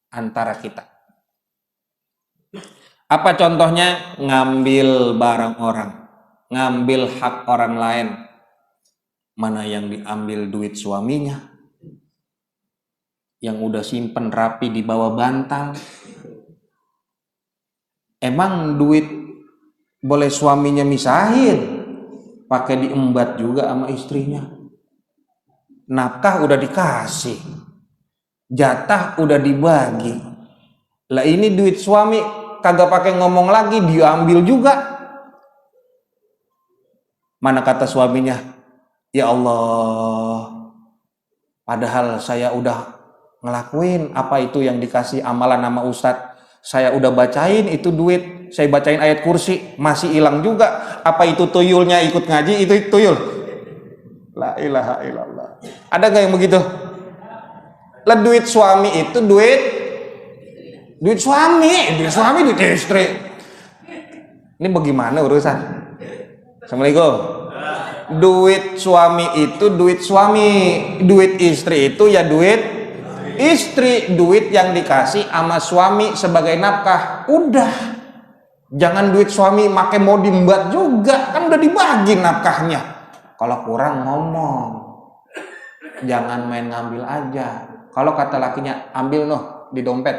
antara kita. Apa contohnya? Ngambil barang orang, ngambil hak orang lain. Mana yang diambil duit suaminya, yang udah simpen rapi di bawah bantal. Emang duit boleh suaminya misahin, pakai diembat juga sama istrinya. Nafkah udah dikasih, jatah udah dibagi. Lah ini duit suami kagak pakai ngomong lagi, diambil juga. Mana kata suaminya, ya Allah, padahal saya udah ngelakuin apa itu yang dikasih amalan nama Ustadz, saya udah bacain itu duit, saya bacain ayat kursi, masih hilang juga. Apa itu tuyulnya ikut ngaji, itu tuyul? La ilaha illallah. Ada gak yang begitu? Lah duit suami itu duit suami, duit istri. Ini bagaimana urusan? Assalamualaikum. Duit suami itu duit suami, duit istri itu ya duit istri, duit yang dikasih sama suami sebagai nafkah. Udah, jangan duit suami make mau diembat juga, kan udah dibagi nafkahnya. Kalau kurang ngomong, jangan main ngambil aja. Kalau kata lakinya, ambil noh di dompet,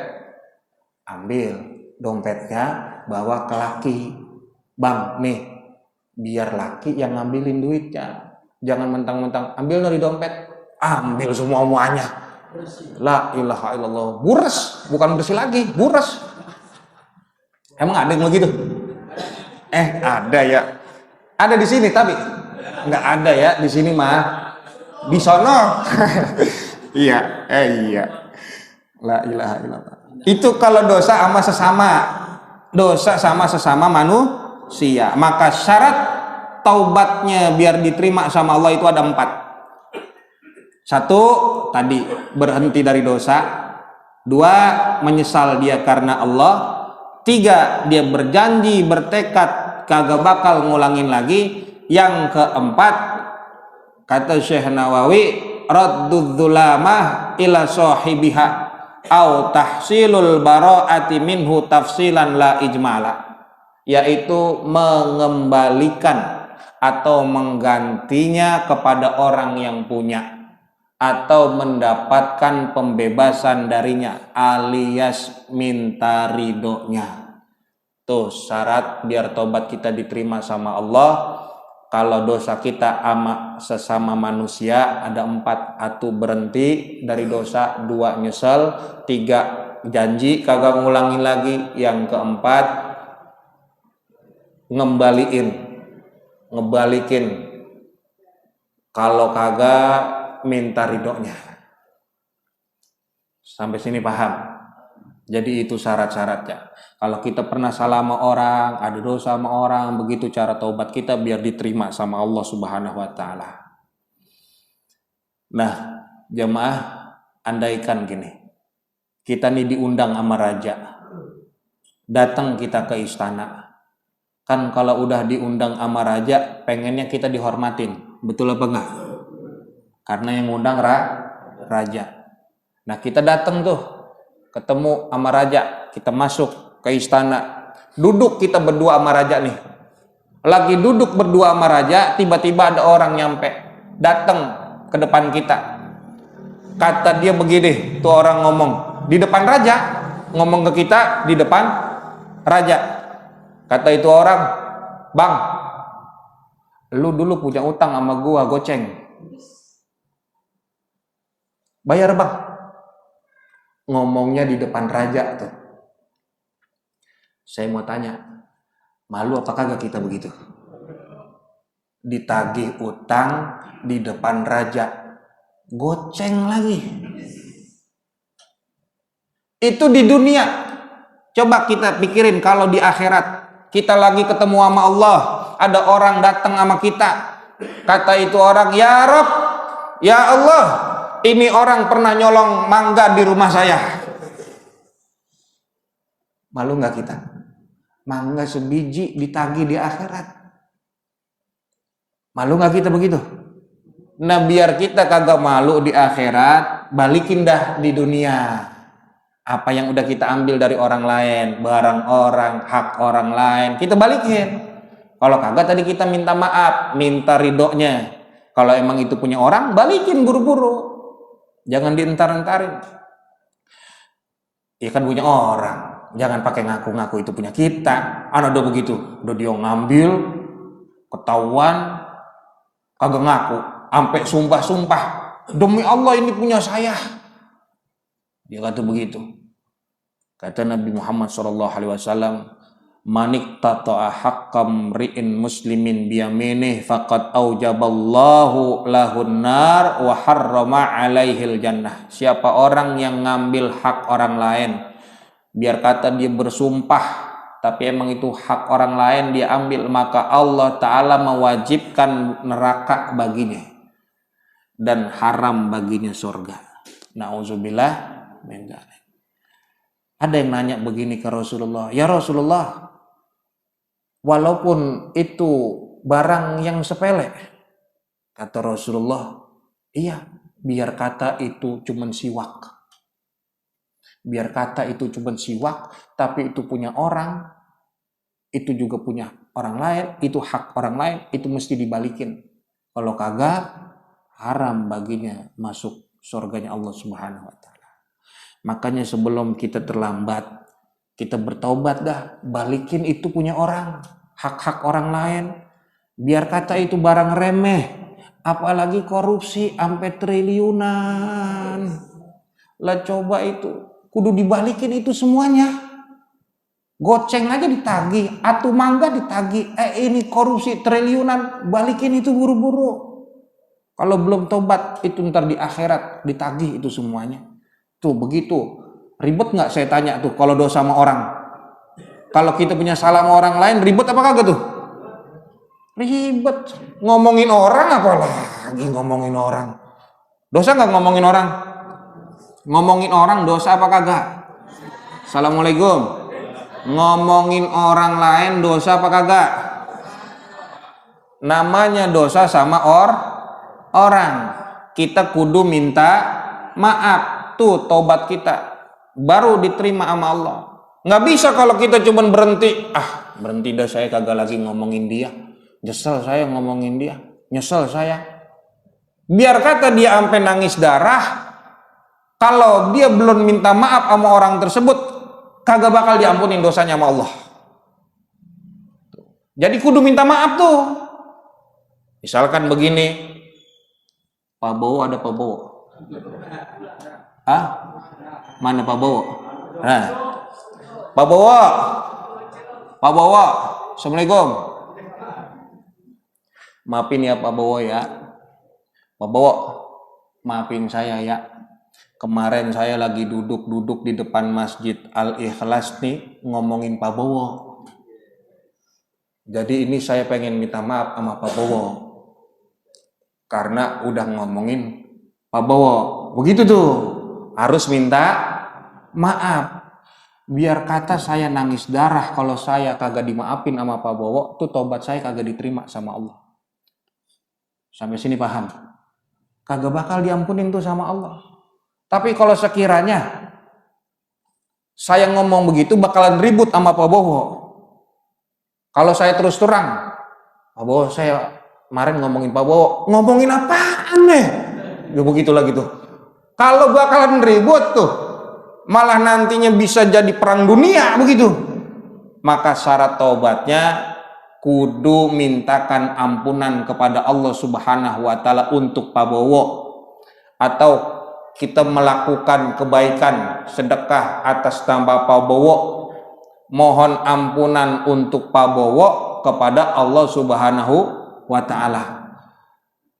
ambil dompetnya, bawa ke laki. Bang, nih, biar laki yang ngambilin duitnya. Jangan mentang-mentang, ambil no di dompet. Ambil semua-muanya. La ilaha illallah. Bures, bukan bersih lagi, bures. Emang ada yang begitu? Ada ya. Ada di sini tapi nggak ada ya di sini mah. Di sono. Iya, iya. La ilaha illallah. Itu kalau dosa sama sesama manusia, maka syarat taubatnya biar diterima sama Allah itu ada 4. 1, tadi berhenti dari dosa. 2, menyesal dia karena Allah. 3, dia berjanji, bertekad kagak bakal ngulangin lagi. Yang keempat, kata Syekh Nawawi, raddudz dzulamah ila sahibiha au tahsilul bara'ati minhu tafsilan la ijmala, yaitu mengembalikan atau menggantinya kepada orang yang punya, atau mendapatkan pembebasan darinya alias minta ridhonya. Tuh syarat biar tobat kita diterima sama Allah. Kalau dosa kita sama sesama manusia ada 4. 1 berhenti dari dosa, 2 nyesel, 3 janji kagak ngulangin lagi, yang keempat ngebalikin, kalau kagak minta ridhonya. Sampai sini paham? Jadi itu syarat-syaratnya. Kalau kita pernah salah sama orang, ada dosa sama orang, begitu cara taubat kita biar diterima sama Allah Subhanahu wa taala. Nah, jemaah, andaikan gini. Kita nih diundang sama raja. Datang kita ke istana. Kan kalau udah diundang sama raja, pengennya kita dihormatin. Betul apa enggak? Karena yang ngundang raja. Nah, kita datang tuh, ketemu sama raja, kita masuk ke istana. Duduk kita berdua sama raja nih. Lagi duduk berdua sama raja, tiba-tiba ada orang nyampe, datang ke depan kita. Kata dia begini, tuh orang ngomong di depan raja, ngomong ke kita di depan raja. Kata itu orang, "Bang, lu dulu punya utang sama gua goceng. Bayar, Bang." Ngomongnya di depan raja tuh. Saya mau tanya, malu apa kagak kita begitu? Ditagih utang di depan raja, goceng lagi. Itu di dunia. Coba kita pikirin kalau di akhirat kita lagi ketemu sama Allah, ada orang datang sama kita. Kata itu orang, "Ya Rob, ya Allah, ini orang pernah nyolong mangga di rumah saya." Malu nggak kita? Mangga sebiji ditagih di akhirat. Malu nggak kita begitu? Nah, biar kita kagak malu di akhirat, balikin dah di dunia. Apa yang udah kita ambil dari orang lain, barang orang, hak orang lain, kita balikin. Kalau kagak tadi kita minta maaf, minta ridhonya. Kalau emang itu punya orang, balikin buru-buru. Jangan dientar-entarin. Ya kan punya orang. Jangan pakai ngaku-ngaku itu punya kita. Udah begitu, udah dia ngambil, ketahuan, kagak ngaku, sampai sumpah-sumpah, "Demi Allah ini punya saya." Dia kata begitu. Kata Nabi Muhammad SAW, "Manik tata'a haqqam ri'in muslimin biyaminih faqad aujaballahu lahun nar wa harrama alaihil jannah." Siapa orang yang ngambil hak orang lain, biar kata dia bersumpah tapi emang itu hak orang lain dia ambil, maka Allah Ta'ala mewajibkan neraka baginya dan haram baginya surga. Na'udzubillah min dzalik. Ada yang nanya begini ke Rasulullah, "Ya Rasulullah, walaupun itu barang yang sepele," kata Rasulullah, "iya, biar kata itu cuman siwak. Biar kata itu cuman siwak, tapi itu punya orang, itu juga punya orang lain, itu hak orang lain, itu mesti dibalikin. Kalau kagak, haram baginya masuk surganya Allah Subhanahu wa taala." Makanya sebelum kita terlambat, kita bertaubat dah, balikin itu punya orang, hak-hak orang lain. Biar kata itu barang remeh, apalagi korupsi sampai triliunan. Lah coba itu, kudu dibalikin itu semuanya. Goceng aja ditagih, atu mangga ditagih, ini korupsi triliunan, balikin itu buru-buru. Kalau belum tobat, itu ntar di akhirat ditagih itu semuanya. Tuh begitu, ribet nggak saya tanya tuh kalau dosa sama orang? Kalau kita punya salah sama orang lain, ribet apa kagak tuh? Ribet. Ngomongin orang apalagi ngomongin orang. Dosa nggak ngomongin orang? Ngomongin orang dosa apa kagak? Assalamualaikum. Ngomongin orang lain dosa apa kagak? Namanya dosa sama orang. Kita kudu minta maaf. Tuh tobat kita baru diterima sama Allah. Nggak bisa kalau kita cuma berhenti dah saya kagak lagi ngomongin dia, Nyesel saya ngomongin dia, nyesel saya. Biar kata dia sampai nangis darah, kalau dia belum minta maaf sama orang tersebut, kagak bakal diampunin dosanya sama Allah. Jadi kudu minta maaf tuh. Misalkan begini, Pak Bowo ada Pak Bowo? Mana Pak Bowo? Nah, Pak Bowo, Pak Bowo, Assalamualaikum. Maafin ya Pak Bowo ya. Pak Bowo, maafin saya ya. Kemarin saya lagi duduk di depan Masjid Al-Ikhlas nih ngomongin Pak Bowo. Jadi ini saya pengen minta maaf sama Pak Bowo. Karena udah ngomongin Pak Bowo. Begitu tuh. Harus minta maaf. Biar kata saya nangis darah kalau saya kagak dimaafin sama Pak Bowo, tuh tobat saya kagak diterima sama Allah. Sampai sini paham? Kagak bakal diampunin tuh sama Allah. Tapi kalau sekiranya saya ngomong begitu bakalan ribut sama Pak Bowo. Kalau saya terus terang, Pak Bowo saya kemarin ngomongin Pak Bowo, ngomongin apaan nih? Ya begitu lagi tuh. Kalau bakalan ribut tuh, malah nantinya bisa jadi perang dunia begitu. Maka syarat taubatnya kudu mintakan ampunan kepada Allah Subhanahu wa taala untuk Pak Bowo, atau kita melakukan kebaikan sedekah atas nama Pak Bowo, mohon ampunan untuk Pak Bowo kepada Allah Subhanahu wa taala.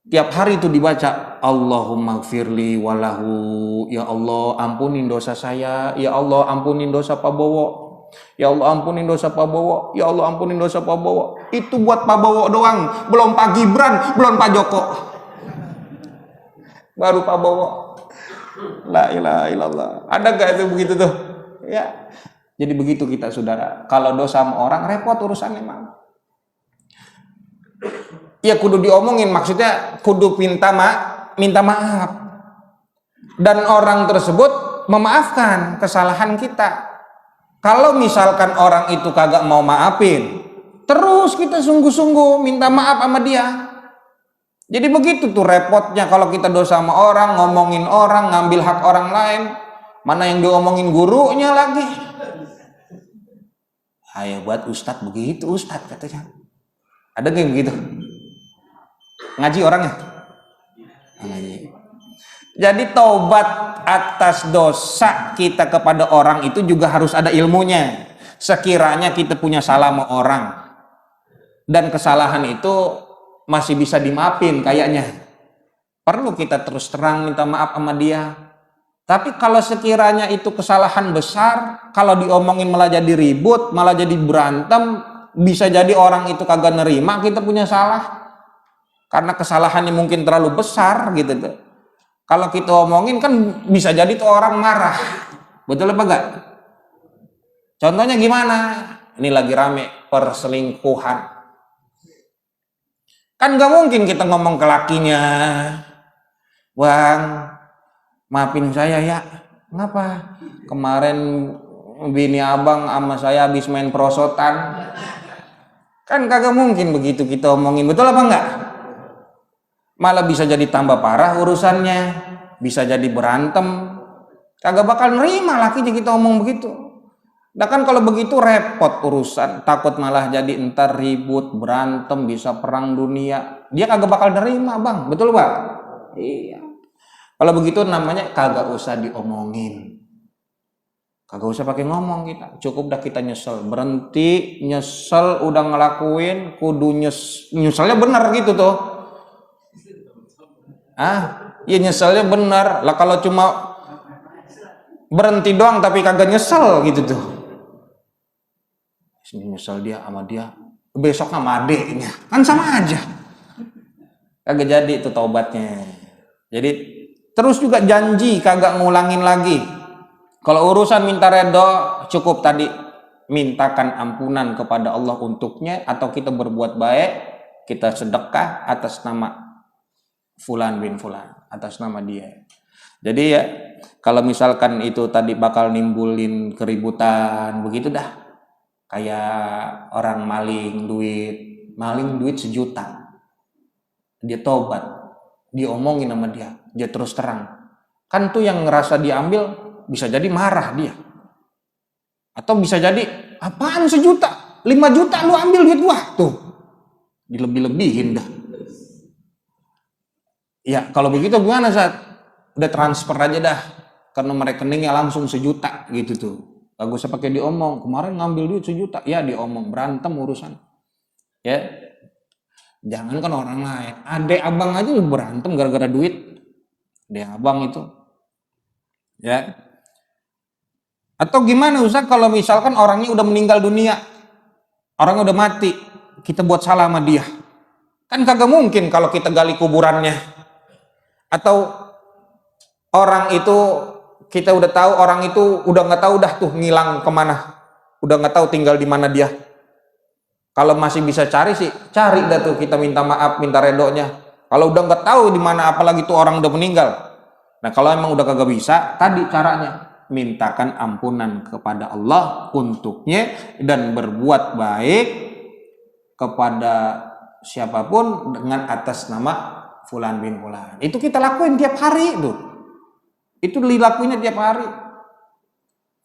Tiap hari itu dibaca, Allahumma gfirli walahu, ya Allah ampunin dosa saya, ya Allah ampunin dosa Pak Bowo, ya Allah ampunin dosa Pak Bowo, ya Allah ampunin dosa Pak Bowo. Itu buat Pak Bowo doang, belum Pak Gibran, belum Pak Joko, baru Pak Bowo. La ilaha illallah. Ada gak itu begitu tuh? Ya. Jadi begitu kita saudara. Kalau dosa sama orang repot urusannya emang. Ya kudu diomongin, maksudnya kudu minta maaf. Dan orang tersebut memaafkan kesalahan kita. Kalau misalkan orang itu kagak mau maafin, terus kita sungguh-sungguh minta maaf sama dia. Jadi begitu tuh repotnya kalau kita dosa sama orang, ngomongin orang, ngambil hak orang lain. Mana yang diomongin gurunya lagi. Ayo buat ustadz begitu, ustadz katanya. Ada nggak yang begitu? Ngaji orangnya? Ngaji. Jadi taubat atas dosa kita kepada orang itu juga harus ada ilmunya. Sekiranya kita punya salah sama orang dan kesalahan itu masih bisa dimaafin kayaknya, perlu kita terus terang minta maaf sama dia. Tapi kalau sekiranya itu kesalahan besar, kalau diomongin malah jadi ribut, malah jadi berantem, bisa jadi orang itu kagak nerima kita punya salah karena kesalahannya mungkin terlalu besar gitu tuh. Kalau kita omongin kan bisa jadi tuh orang marah. Betul apa enggak? Contohnya gimana? Ini lagi rame perselingkuhan. Kan gak mungkin kita ngomong ke lakinya, Bang, maafin saya ya. Ngapa? Kemarin bini abang sama saya habis main perosotan. Kan kagak mungkin begitu kita omongin. Betul apa enggak? Malah bisa jadi tambah parah urusannya. Bisa jadi berantem. Kagak bakal nerima lakinya kita omong begitu. Nah kan kalau begitu repot urusan, takut malah jadi entar ribut, berantem, bisa perang dunia. Dia kagak bakal nerima bang, betul bang? Iya. Kalau begitu namanya kagak usah diomongin. Kagak usah pakai ngomong kita, cukup dah kita nyesel. Berhenti, nyesel udah ngelakuin, kudu nyeselnya benar gitu tuh. Iya nyeselnya benar. Lah kalau cuma berhenti doang tapi kagak nyesel gitu tuh. Nyesel dia sama dia, besok sama adeknya, kan sama aja. Kagak jadi itu taubatnya. Jadi terus juga janji kagak ngulangin lagi. Kalau urusan minta redho cukup tadi mintakan ampunan kepada Allah untuknya, atau kita berbuat baik, kita sedekah atas nama fulan bin fulan, atas nama dia. Jadi ya kalau misalkan itu tadi bakal nimbulin keributan begitu dah. Kayak orang maling duit maling duit 1 juta. Dia tobat, diomongin sama dia terus terang. Kan tuh yang ngerasa diambil bisa jadi marah dia. Atau bisa jadi, apaan 1 juta? 5 juta lu ambil duit gua. Tuh, dilebih-lebihin dah. Ya, kalau begitu gimana, Zat? Udah transfer aja dah. Karena mereka rekeningnya langsung 1 juta gitu tuh. Gak usah pakai diomong, kemarin ngambil duit 1 juta. Ya diomong, berantem urusan. Ya, jangan kan orang lain. Adek abang aja berantem gara-gara duit. Adek abang itu. Ya. Atau gimana Ustaz kalau misalkan orangnya udah meninggal dunia. Orangnya udah mati. Kita buat salah sama dia. Kan kagak mungkin kalau kita gali kuburannya. Atau orang itu kita udah tahu orang itu udah nggak tahu dah tuh ngilang kemana. Udah nggak tahu tinggal di mana dia. Kalau masih bisa cari sih, cari dah tuh, kita minta maaf, minta redonya. Kalau udah nggak tahu di mana, apalagi tuh orang udah meninggal. Nah kalau emang udah kagak bisa, tadi caranya mintakan ampunan kepada Allah untuknya dan berbuat baik kepada siapapun dengan atas nama Fulan bin Fulan. Itu kita lakuin tiap hari tuh. Itu dilakuinnya tiap hari.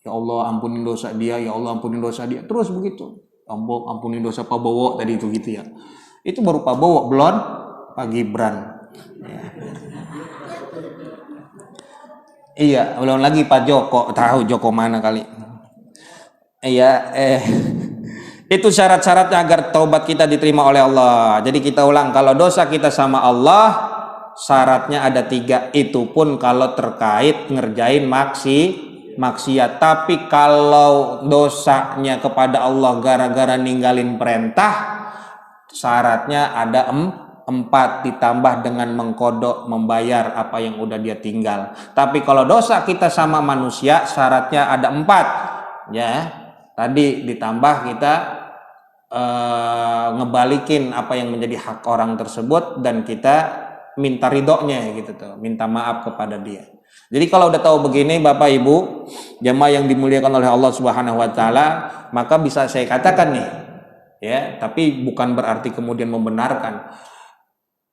Ya Allah ampunin dosa dia, ya Allah ampunin dosa dia. Terus begitu. Ampunin dosa Pak Bowo tadi itu gitu ya. Itu baru Pak Bowo, belum Pak Gibran. Ya. Iya, belum lagi Pak Joko. Tahu Joko mana kali. Iya, itu syarat-syaratnya agar taubat kita diterima oleh Allah. Jadi kita ulang, kalau dosa kita sama Allah, syaratnya ada 3. Itu pun kalau terkait ngerjain maksiat. Tapi kalau dosanya kepada Allah gara-gara ninggalin perintah, syaratnya ada 4 ditambah dengan mengkodok, membayar apa yang udah dia tinggal. Tapi kalau dosa kita sama manusia, syaratnya ada 4. Ya, tadi ditambah kita ngebalikin apa yang menjadi hak orang tersebut dan kita minta ridhonya gitu tuh, minta maaf kepada dia. Jadi kalau udah tahu begini Bapak Ibu, jamaah yang dimuliakan oleh Allah Subhanahu wa taala, maka bisa saya katakan nih, ya, tapi bukan berarti kemudian membenarkan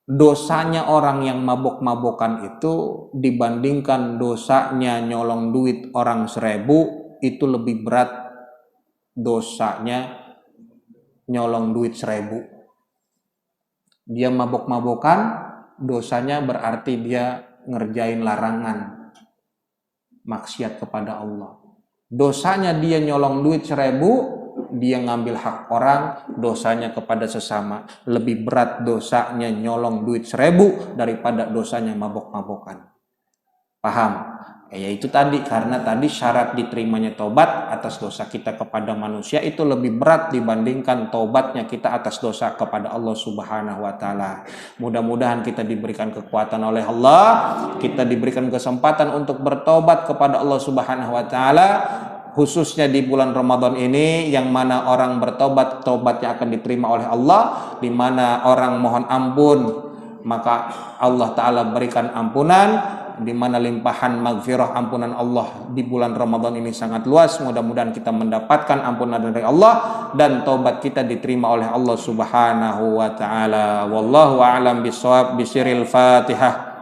dosanya orang yang mabok-mabokan itu dibandingkan dosanya nyolong duit orang 1000, itu lebih berat dosanya nyolong duit 1000. Dia mabok-mabokan, dosanya berarti dia ngerjain larangan maksiat kepada Allah. Dosanya dia nyolong duit 1000, dia ngambil hak orang, dosanya kepada sesama. Lebih berat dosanya nyolong duit 1000 daripada dosanya mabok-mabokan. Paham? Ya itu tadi, karena tadi syarat diterimanya taubat atas dosa kita kepada manusia itu lebih berat dibandingkan taubatnya kita atas dosa kepada Allah Subhanahu wa taala. Mudah-mudahan kita diberikan kekuatan oleh Allah, kita diberikan kesempatan untuk bertobat kepada Allah Subhanahu wa taala, khususnya di bulan Ramadan ini yang mana orang bertobat, tobatnya akan diterima oleh Allah, di mana orang mohon ampun maka Allah taala berikan ampunan, di mana limpahan maghfirah ampunan Allah di bulan Ramadan ini sangat luas. Mudah-mudahan kita mendapatkan ampunan dari Allah dan taubat kita diterima oleh Allah Subhanahu wa taala. Wallahu a'lam bishawab. Bisiril Fatihah.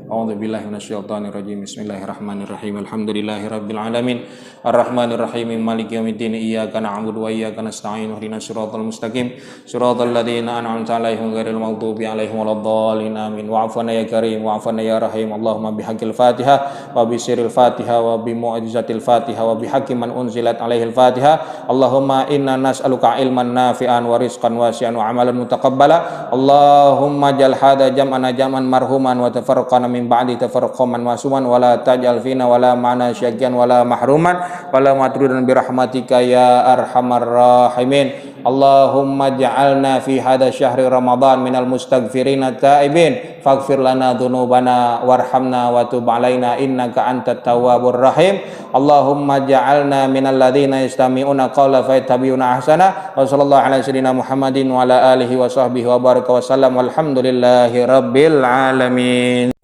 A'udzubillahi minasyaitonir rajim. Bismillahirrahmanirrahim. Alhamdulillahirabbil alamin. Arrahmanir rahim. Maliki yaumiddin. Iyyaka na'budu wa iyyaka nasta'in. Ihdinas siratal mustaqim. Siratal ladzina an'amta 'alaihim ghairil maghdubi 'alaihim waladdallin. Amin. Wa'afana ya karim, wa'afana ya rahim. Allahumma bihaqqil Fatihah wa bisiril Fatihah wa bimu'jizatil Fatihah wa bihaqqi man unzilat 'alaihil Fatihah. Allahumma inna nas'aluka ilman nafi'an wa rizqan wasi'an wa 'amalan mutaqabbala. Allahumma jal hada jam'ana jam'an marhuman wa tafarraqana min ba'di tafarruqan masuman wa la taj'al fina wa la ma'na syaqiyan wa la mahruman wa la matrudan bi rahmatika ya arhamar rahimin. Allahumma ja'alna fi hadha syahri Ramadan minal mustaghfirina ta'ibin faghfir lana dhunubana warhamna wa tub alaina innaka antat tawwabur rahim. Allahumma ja'alna minal ladzina yastami'una qawla fayattabi'una ahsana. Wa sallallahu ala sayyidina Muhammadin wa ala alihi wa sahbihi wa baraka wa sallam walhamdulillahi rabbil alamin.